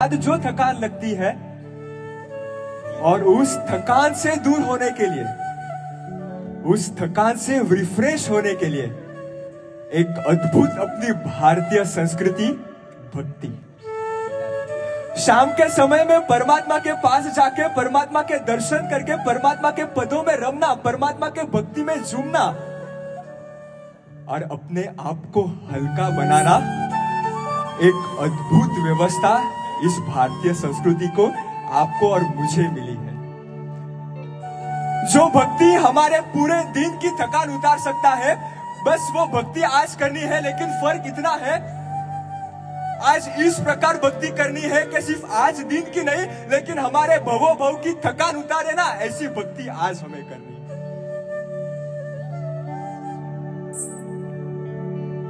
बाद जो थकान लगती है, और उस थकान से दूर होने के लिए, उस थकान से रिफ्रेश होने के लिए एक अद्भुत अपनी भारतीय संस्कृति भक्ति। शाम के समय में परमात्मा के पास जाके परमात्मा के दर्शन करके परमात्मा के पदों में रमना, परमात्मा के भक्ति में झूमना और अपने आप को हल्का बनाना एक अद्भुत व्यवस्था इस भारतीय संस्कृति को आपको और मुझे मिली है। जो भक्ति हमारे पूरे दिन की थकान उतार सकता है, बस वो भक्ति आज करनी है। लेकिन फर्क इतना है, आज इस प्रकार भक्ति करनी है कि सिर्फ आज दिन की नहीं, लेकिन हमारे भवो भव की थकान उतारे ना, ऐसी भक्ति आज हमें करनी है।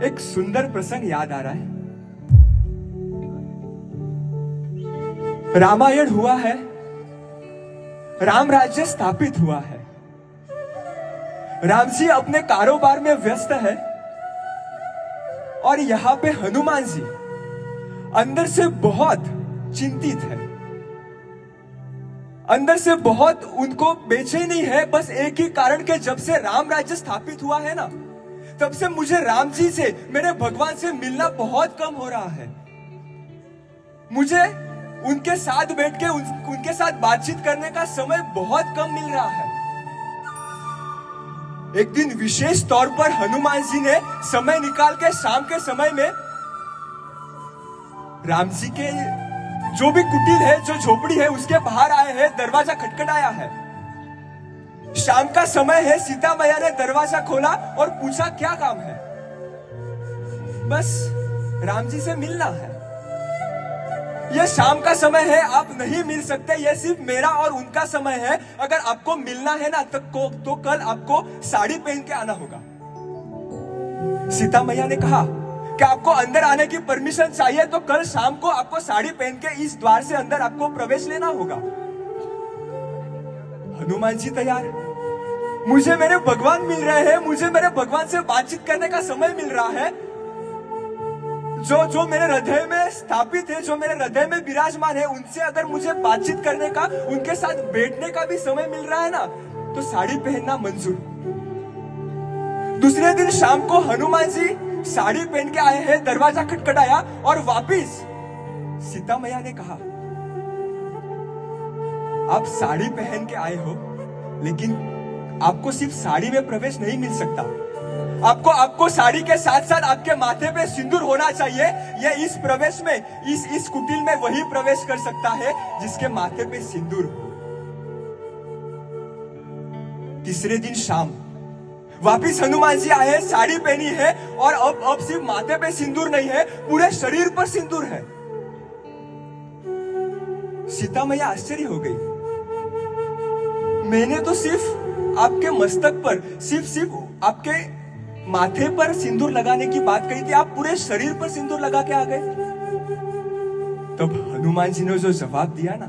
एक सुंदर प्रसंग याद आ रहा है। रामायण हुआ है, राम राज्य स्थापित हुआ है, राम जी अपने कारोबार में व्यस्त है और यहां पे हनुमान जी अंदर से बहुत चिंतित है, अंदर से बहुत उनको बेचैनी है। बस एक ही कारण के जब से राम राज्य स्थापित हुआ है ना, तब से मुझे राम जी से, मेरे भगवान से मिलना बहुत कम हो रहा है। मुझे उनके साथ बैठ के उनके साथ बातचीत करने का समय बहुत कम मिल रहा है। एक दिन विशेष तौर पर हनुमान जी ने समय निकाल के शाम के समय में राम जी के जो भी कुटीर है, जो झोपड़ी है, उसके बाहर आए हैं, दरवाजा खटखटाया है। शाम का समय है, सीता मैया ने दरवाजा खोला और पूछा क्या काम है। बस राम जी से मिलना है। यह शाम का समय है, आप नहीं मिल सकते, यह सिर्फ मेरा और उनका समय है। अगर आपको मिलना है ना तो कल आपको साड़ी पहन के आना होगा। सीता मैया ने कहा कि आपको अंदर आने की परमिशन चाहिए, तो कल शाम को आपको साड़ी पहन के इस द्वार से अंदर आपको प्रवेश लेना होगा। हनुमान जी तैयार, मुझे मेरे भगवान मिल रहे हैं, मुझे मेरे भगवान से बातचीत करने का समय मिल रहा है। जो मेरे हृदय में स्थापित है, जो मेरे हृदय में विराजमान है, उनसे अगर मुझे बातचीत करने का, उनके साथ बैठने का भी समय मिल रहा है ना, तो साड़ी पहनना मंजूर। दूसरे दिन शाम को हनुमान जी साड़ी पहन के आए हैं, दरवाजा खटखटाया और वापिस सीता मैया ने कहा, आप साड़ी पहन के आए हो, लेकिन आपको सिर्फ साड़ी में प्रवेश नहीं मिल सकता। आपको साड़ी के साथ साथ आपके माथे पे सिंदूर होना चाहिए। यह इस प्रवेश में, इस कुटीर में वही प्रवेश कर सकता है जिसके माथे पे सिंदूर हो। तीसरे दिन शाम वापिस हनुमान जी आए, साड़ी पहनी है और अब सिर्फ माथे पे सिंदूर नहीं है, पूरे शरीर पर सिंदूर है। सीता मैया आश्चर्य हो गई, मैंने तो सिर्फ आपके मस्तक पर, सिर्फ आपके माथे पर सिंदूर लगाने की बात कही थी, आप पूरे शरीर पर सिंदूर लगा के आ गए। तब हनुमान जी ने जो जवाब दिया ना,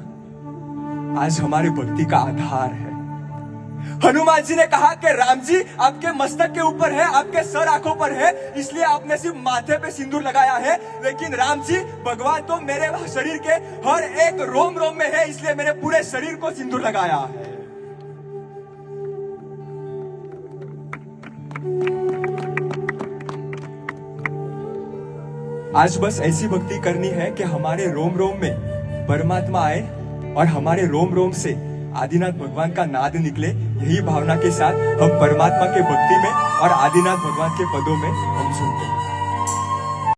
आज हमारे भक्ति का आधार है। हनुमान जी ने कहा कि राम जी आपके मस्तक के ऊपर है, आपके सर आंखों पर है, इसलिए आपने सिर्फ माथे पे सिंदूर लगाया है। लेकिन राम जी, भगवान तो मेरे शरीर के हर एक रोम रोम में है, इसलिए मैंने पूरे शरीर को सिंदूर लगाया है। आज बस ऐसी भक्ति करनी है कि हमारे रोम रोम में परमात्मा आए और हमारे रोम रोम से आदिनाथ भगवान का नाद निकले। यही भावना के साथ हम परमात्मा के भक्ति में और आदिनाथ भगवान के पदों में हम सुनते हैं।